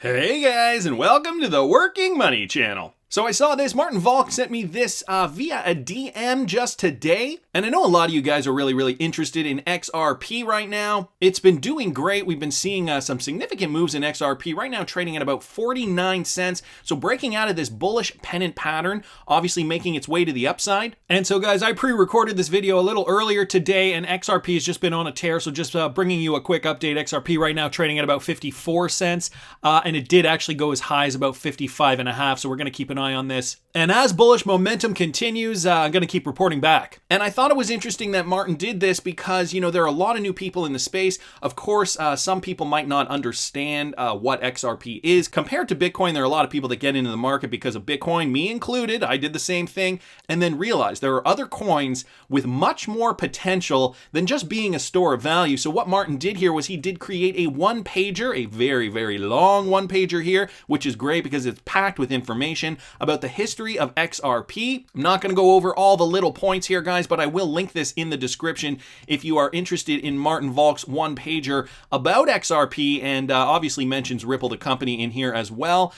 Hey guys, and welcome to the Working Money channel. So I saw this, MARTINCPVALK sent me this via a DM just today, and I know a lot of you guys are really interested in XRP right now. It's been doing great. We've been seeing some significant moves in XRP, right now trading at about 49 cents, so breaking out of this bullish pennant pattern, obviously making its way to the upside. And so guys, I pre-recorded this video a little earlier today, and XRP has just been on a tear, so just bringing you a quick update. XRP right now trading at about 54 cents, and it did actually go as high as about 55.5, so we're going to keep an eye on this. And as bullish momentum continues, I'm going to keep reporting back. And I thought it was interesting that Martin did this because, you know, there are a lot of new people in the space. Of course, some people might not understand what XRP is. Compared to Bitcoin, there are a lot of people that get into the market because of Bitcoin, me included. I did the same thing, and then realized there are other coins with much more potential than just being a store of value. So what Martin did here was he did create a one-pager, a very long one-pager here, which is great because it's packed with information about the history of XRP. I'm not going to go over all the little points here, guys, but I will link this in the description if you are interested in MARTINCPVALK's one-pager about XRP, and obviously mentions Ripple, the company, in here as well.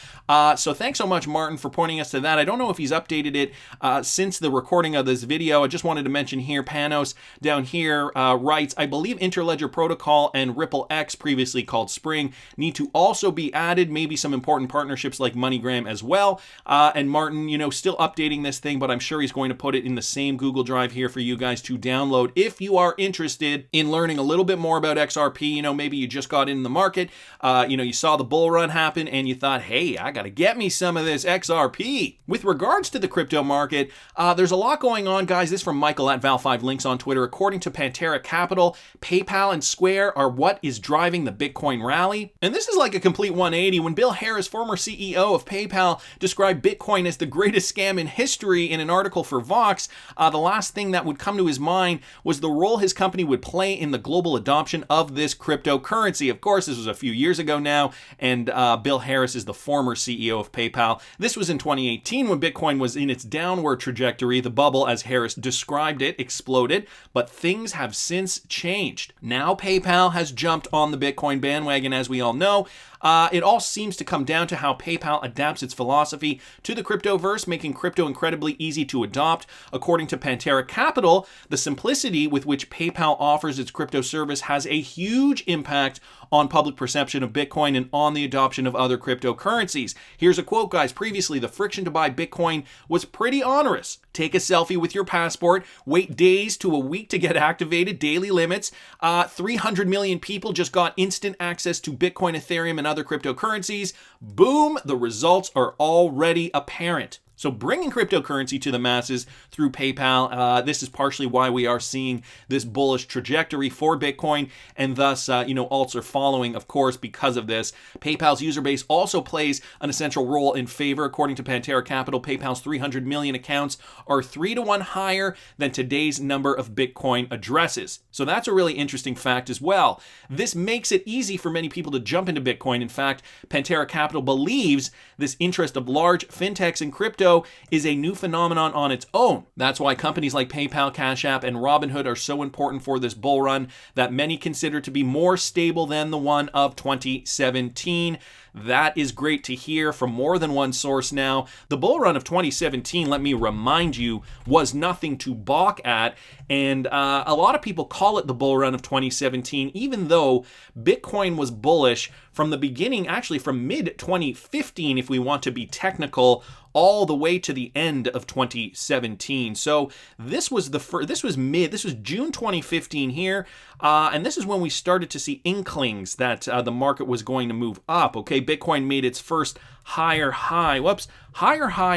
So thanks so much, Martin, for pointing us to that. I don't know if he's updated it since the recording of this video. I just wanted to mention here, Panos down here writes, I believe Interledger Protocol and Ripple X, previously called Spring, need to also be added, maybe some important partnerships like MoneyGram as well. And Martin, you know, still updating this thing, but I'm sure he's going to put it in the same Google Drive here for you guys to download if you are interested in learning a little bit more about XRP. You know, maybe you just got in the market, you know, you saw the bull run happen and you thought, hey, I got to get me some of this XRP. With regards to the crypto market, there's a lot going on, guys. This is from Michael at Val5Links on Twitter. According to Pantera Capital, PayPal and Square are what is driving the Bitcoin rally. And this is like a complete 180. When Bill Harris, former CEO of PayPal, described Bitcoin as the greatest scam in history in an article for Vox, the last thing that would come to his mind was the role his company would play in the global adoption of this cryptocurrency. Of course, this was a few years ago now, and Bill Harris is the former CEO of PayPal. This was in 2018 when Bitcoin was in its downward trajectory. The bubble, as Harris described it, exploded, but things have since changed. Now PayPal has jumped on the Bitcoin bandwagon, as we all know. It all seems to come down to how PayPal adapts its philosophy to the cryptoverse, making crypto incredibly easy to adopt. According to Pantera Capital, the simplicity with which PayPal offers its crypto service has a huge impact on public perception of Bitcoin and on the adoption of other cryptocurrencies. Here's a quote, guys. Previously, the friction to buy Bitcoin was pretty onerous. Take a selfie with your passport, wait days to a week to get activated, daily limits. 300 million people just got instant access to Bitcoin, Ethereum, and other cryptocurrencies. Boom, the results are already apparent. So bringing cryptocurrency to the masses through PayPal, this is partially why we are seeing this bullish trajectory for Bitcoin, and thus, you know, alts are following, of course, because of this. PayPal's user base also plays an essential role in favor. According to Pantera Capital, PayPal's 300 million accounts are 3-to-1 higher than today's number of Bitcoin addresses. So that's a really interesting fact as well. This makes it easy for many people to jump into Bitcoin. In fact, Pantera Capital believes this interest of large fintechs in crypto is a new phenomenon on its own. That's why companies like PayPal, Cash App, and Robinhood are so important for this bull run that many consider to be more stable than the one of 2017. That is great to hear from more than one source now. The bull run of 2017, let me remind you, was nothing to balk at, and a lot of people call it the bull run of 2017, even though Bitcoin was bullish from the beginning, actually from mid-2015, if we want to be technical, all the way to the end of 2017. So this was this was June 2015 here, and this is when we started to see inklings that the market was going to move up. Okay, Bitcoin made its first higher high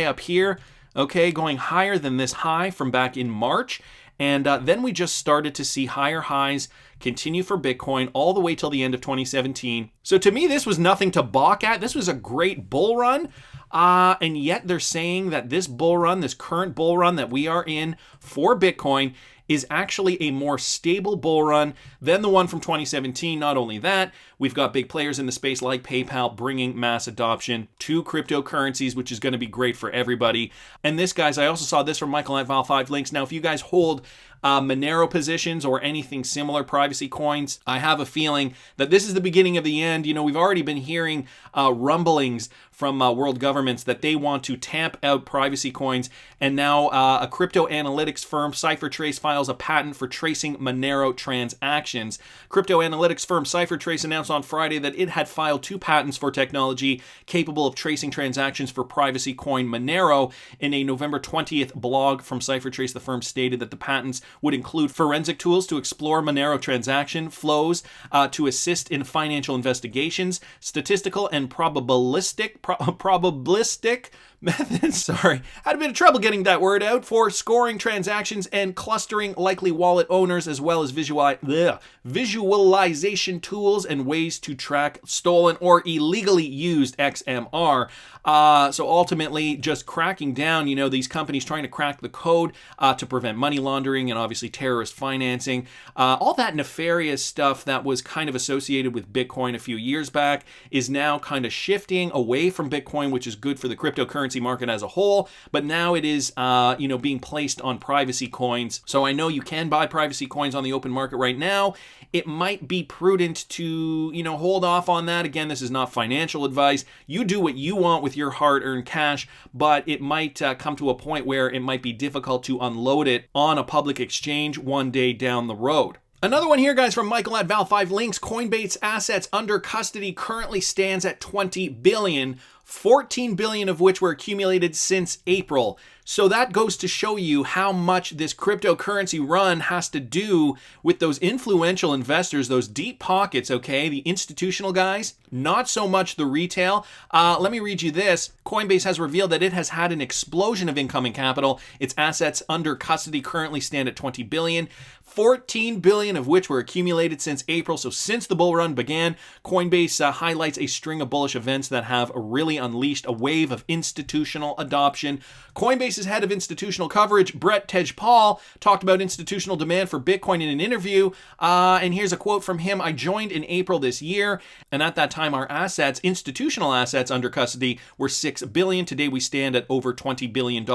up here. Okay, going higher than this high from back in March. And then we just started to see higher highs continue for Bitcoin all the way till the end of 2017. So to me, this was nothing to balk at. This was a great bull run. And yet they're saying that this bull run, this current bull run that we are in for Bitcoin, is actually a more stable bull run than the one from 2017. Not only that, We've got big players in the space like PayPal bringing mass adoption to cryptocurrencies, which is going to be great for everybody. And this, guys, I also saw this from Michael at Val5 Links. Now, if you guys hold Monero positions or anything similar, privacy coins, I have a feeling that this is the beginning of the end. You know, we've already been hearing rumblings from world governments that they want to tamp out privacy coins, and now a crypto analytics firm, CipherTrace, files a patent for tracing Monero transactions. Crypto analytics firm CipherTrace announced on Friday that it had filed 2 patents for technology capable of tracing transactions for privacy coin Monero. In a November 20th blog from CipherTrace, the firm stated that the patents would include forensic tools to explore Monero transaction flows, to assist in financial investigations, statistical and probabilistic methods, sorry, had a bit of trouble getting that word out, for scoring transactions and clustering likely wallet owners, as well as visualization tools and ways to track stolen or illegally used XMR. So ultimately, just cracking down, you know, these companies trying to crack the code to prevent money laundering and obviously terrorist financing. All that nefarious stuff that was kind of associated with Bitcoin a few years back is now kind of shifting away from Bitcoin, which is good for the cryptocurrency market as a whole. But now it is, being placed on privacy coins. So I know you can buy privacy coins on the open market right now. It might be prudent to, hold off on that. Again, this is not financial advice. You do what you want with your hard-earned cash, but it might come to a point where it might be difficult to unload it on a public exchange one day down the road. Another one here, guys, from Michael at Val5 Links. Coinbase assets under custody currently stands at $20 billion, 14 billion of which were accumulated since April. So that goes to show you how much this cryptocurrency run has to do with those influential investors, those deep pockets, okay? The institutional guys, not so much the retail. Let me read you this. Coinbase has revealed that it has had an explosion of incoming capital. Its assets under custody currently stand at 20 billion. 14 billion of which were accumulated since April. So since the bull run began, Coinbase highlights a string of bullish events that have really unleashed a wave of institutional adoption. Coinbase's head of institutional coverage, Brett Tejpal, talked about institutional demand for Bitcoin in an interview. And here's a quote from him. "I joined in April this year, and at that time our assets, institutional assets under custody, were 6 billion. Today we stand at over $20 billion.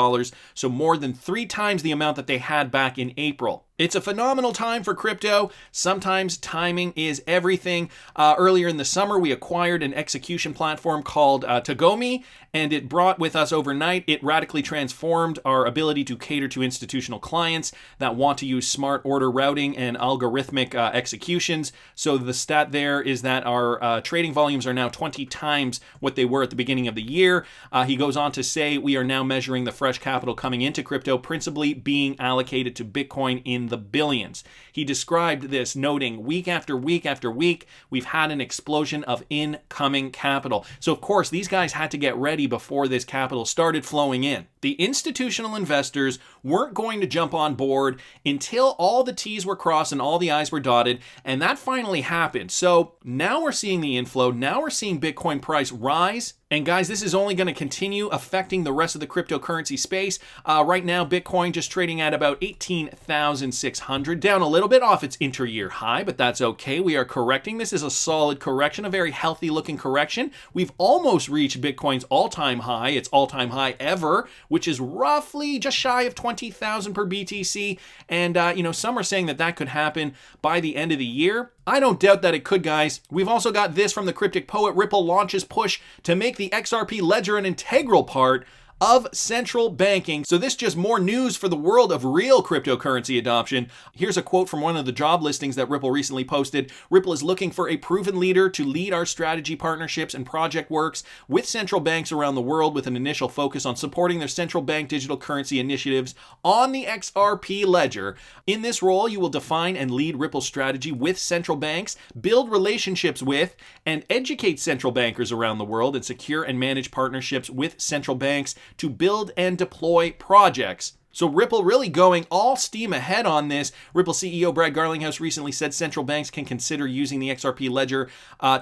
So more than 3 times the amount that they had back in April. It's a phenomenal time for crypto. Sometimes timing is everything. Earlier in the summer, we acquired an execution platform called Tagomi, and it brought with us overnight. It radically transformed our ability to cater to institutional clients that want to use smart order routing and algorithmic executions. So the stat there is that our trading volumes are now 20 times what they were at the beginning of the year. He goes on to say we are now measuring the fresh capital coming into crypto, principally being allocated to Bitcoin in the billions. He described this, noting week after week after week, we've had an explosion of incoming capital. So of course, these guys had to get ready before this capital started flowing in. The institutional investors weren't going to jump on board until all the T's were crossed and all the I's were dotted, and that finally happened. So now we're seeing the inflow. Now we're seeing Bitcoin price rise. And guys, this is only going to continue affecting the rest of the cryptocurrency space. Right now, Bitcoin just trading at about 18,600, down a little bit off its inter-year high, but that's okay. We are correcting. This is a solid correction, a very healthy looking correction. We've almost reached Bitcoin's all-time high, its all-time high ever, which is roughly just shy of 20,000 per BTC. And, some are saying that that could happen by the end of the year. I don't doubt that it could, guys. We've also got this from the Cryptic Poet. Ripple launches push to make the XRP ledger an integral part of central banking. So this just more news for the world of real cryptocurrency adoption. Here's a quote from one of the job listings that Ripple recently posted. Ripple is looking for a proven leader to lead our strategy partnerships and project works with central banks around the world, with an initial focus on supporting their central bank digital currency initiatives on the XRP ledger. In this role, you will define and lead Ripple's strategy with central banks, build relationships with and educate central bankers around the world, and secure and manage partnerships with central banks to build and deploy projects. So Ripple really going all steam ahead on this. Ripple CEO Brad Garlinghouse recently said central banks can consider using the XRP ledger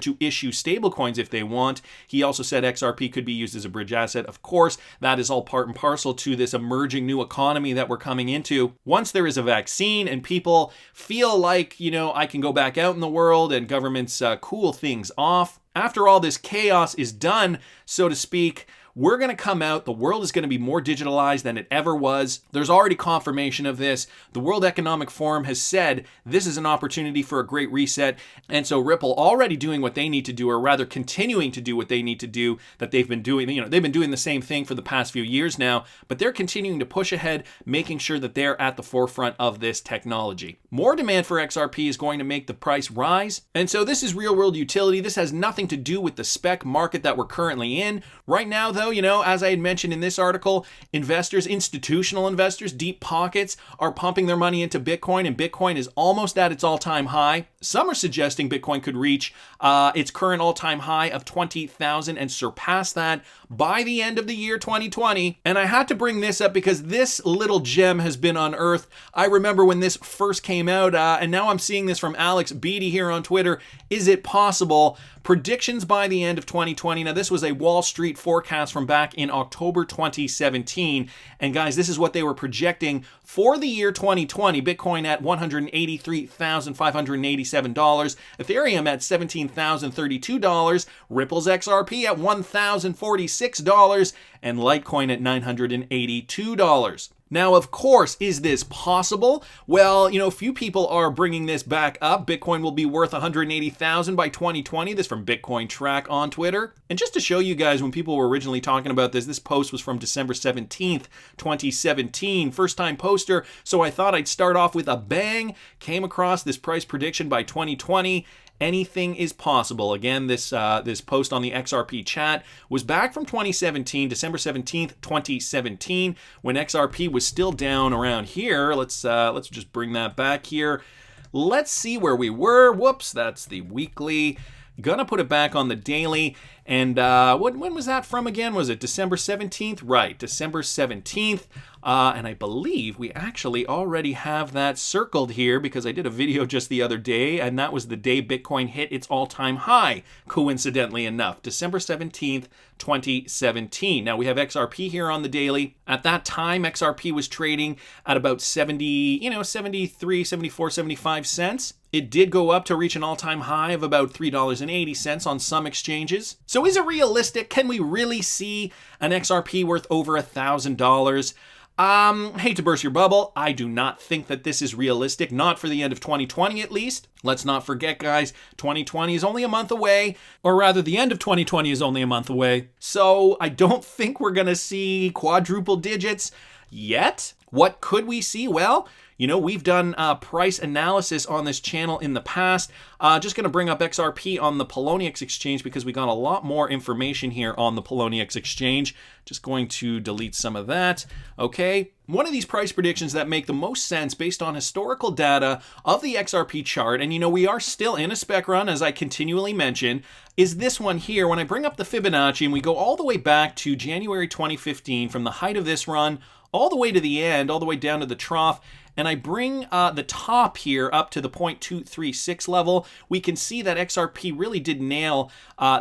to issue stablecoins if they want. He also said XRP could be used as a bridge asset. Of course, that is all part and parcel to this emerging new economy that we're coming into. Once there is a vaccine and people feel like, I can go back out in the world and governments cool things off, after all this chaos is done, so to speak, we're going to come out. The world is going to be more digitalized than it ever was. There's already confirmation of this. The World Economic Forum has said this is an opportunity for a great reset. And so Ripple already doing what they need to do, or rather continuing to do what they need to do, that they've been doing. They've been doing the same thing for the past few years now, but they're continuing to push ahead, making sure that they're at the forefront of this technology. More demand for XRP is going to make the price rise. And so this is real world utility. This has nothing to do with the spec market that we're currently in. Right now, though, as I had mentioned in this article, investors, institutional investors, deep pockets are pumping their money into Bitcoin, and Bitcoin is almost at its all-time high. Some are suggesting Bitcoin could reach its current all-time high of 20,000 and surpass that by the end of the year 2020. And I had to bring this up because this little gem has been unearthed. I remember when this first came out, and now I'm seeing this from Alex Beatty here on Twitter. Is it possible? Predictions by the end of 2020. Now, this was a Wall Street forecast from back in October 2017. And guys, this is what they were projecting for the year 2020. Bitcoin at $183,587. Ethereum at $17,032. Ripple's XRP at $1,046. And Litecoin at $982. Now, of course, is this possible? Well, a few people are bringing this back up. Bitcoin will be worth $180,000 by 2020. This from Bitcoin Track on Twitter. And just to show you guys, when people were originally talking about this post was from December 17th, 2017. First time poster. So I thought I'd start off with a bang. Came across this price prediction by 2020. Anything is possible. Again, this post on the XRP chat was back from 2017, December 17th, 2017, when XRP was still down around here. Let's just bring that back here. Let's see where we were. Whoops, that's the weekly. Gonna put it back on the daily. And when was that from again? Was it December 17th? Right, December 17th. And I believe we actually already have that circled here because I did a video just the other day, and that was the day Bitcoin hit its all-time high, coincidentally enough, December 17th, 2017. Now we have XRP here on the daily. At that time, XRP was trading at about 73, 74, 75 cents. It did go up to reach an all-time high of about $3.80 on some exchanges. So is it realistic? Can we really see an XRP worth over $1,000? Hate to burst your bubble. I do not think that this is realistic, not for the end of 2020 at least. Let's not forget, guys, 2020 is only a month away, or rather the end of 2020 is only a month away. So I don't think we're going to see quadruple digits yet. What could we see? Well, we've done price analysis on this channel in the past. Just going to bring up XRP on the Poloniex exchange because we got a lot more information here on the Poloniex exchange. Just going to delete some of that. Okay. One of these price predictions that make the most sense based on historical data of the XRP chart, and we are still in a spec run, as I continually mention, is this one here. When I bring up the Fibonacci and we go all the way back to January 2015, from the height of this run all the way to the end, all the way down to the trough, and I bring the top here up to the 0.236 level, we can see that XRP really did nail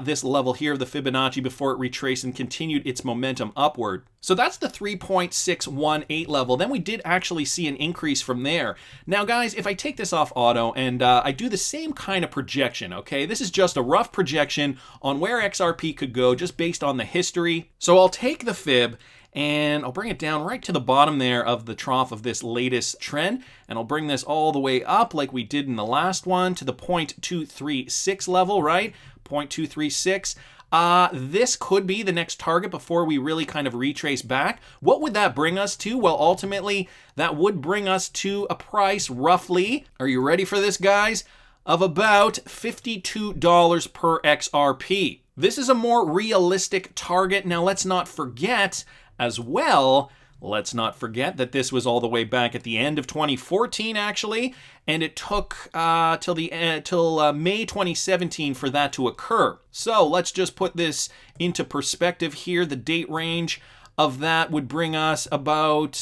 this level here of the Fibonacci before it retraced and continued its momentum upward. So that's the 3.618 level. Then we did actually see an increase from there. Now, guys, if I take this off auto and I do the same kind of projection, okay, this is just a rough projection on where XRP could go just based on the history. So I'll take the Fib and I'll bring it down right to the bottom there of the trough of this latest trend, and I'll bring this all the way up like we did in the last one to the 0.236 level, right? 0.236. This could be the next target before we really kind of retrace back. What would that bring us to? Well, ultimately, that would bring us to a price roughly, are you ready for this, guys? Of about $52 per XRP. This is a more realistic target. Now, let's not forget as well, let's not forget that this was all the way back at the end of 2014, actually, and it took till May 2017 for that to occur. So let's just put this into perspective here. The date range of that would bring us about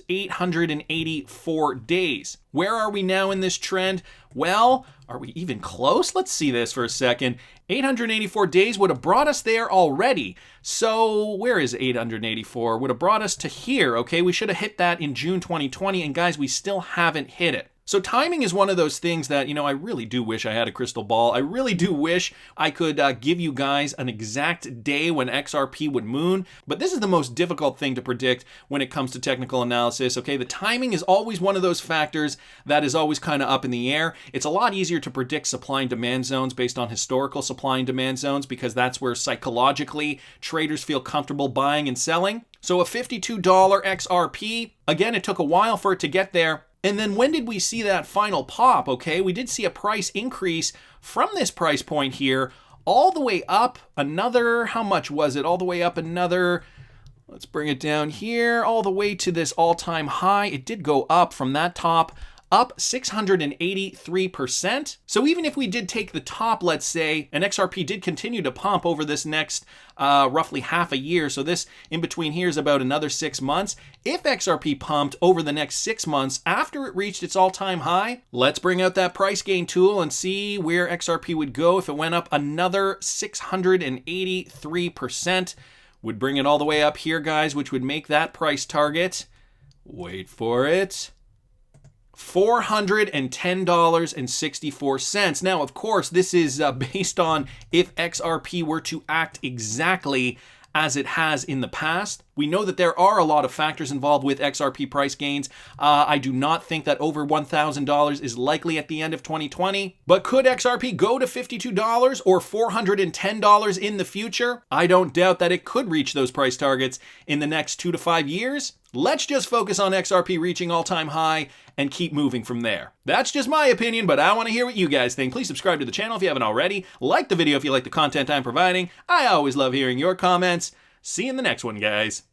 884 days. Where are we now in this trend? Well, are we even close? Let's see this for a second. 884 days would have brought us there already. So where is 884? Would have brought us to here, okay? We should have hit that in June 2020, and guys, we still haven't hit it. So timing is one of those things that, I really do wish I had a crystal ball. I really do wish I could give you guys an exact day when XRP would moon, but this is the most difficult thing to predict when it comes to technical analysis, okay? The timing is always one of those factors that is always kind of up in the air. It's a lot easier to predict supply and demand zones based on historical supply and demand zones because that's where psychologically traders feel comfortable buying and selling. So a $52 XRP, again, it took a while for it to get there. And then when did we see that final pop? Okay, we did see a price increase from this price point here all the way up another, how much was it? All the way up another, let's bring it down here, all the way to this all-time high. It did go up from that top, up 683%. So even if we did take the top, let's say, and XRP did continue to pump over this next roughly half a year, so this in between here is about another 6 months. If XRP pumped over the next 6 months after it reached its all-time high, let's bring out that price gain tool and see where XRP would go if it went up another 683%. Would bring it all the way up here, guys, which would make that price target, wait for it, $410.64. Now, of course, this is based on if XRP were to act exactly as it has in the past. We know that there are a lot of factors involved with XRP price gains. I do not think that over $1,000 is likely at the end of 2020. But could XRP go to $52 or $410 in the future? I don't doubt that it could reach those price targets in the next 2 to 5 years. Let's just focus on XRP reaching all-time high and keep moving from there. That's just my opinion, but I want to hear what you guys think. Please subscribe to the channel if you haven't already. Like the video if you like the content I'm providing. I always love hearing your comments. See you in the next one, guys.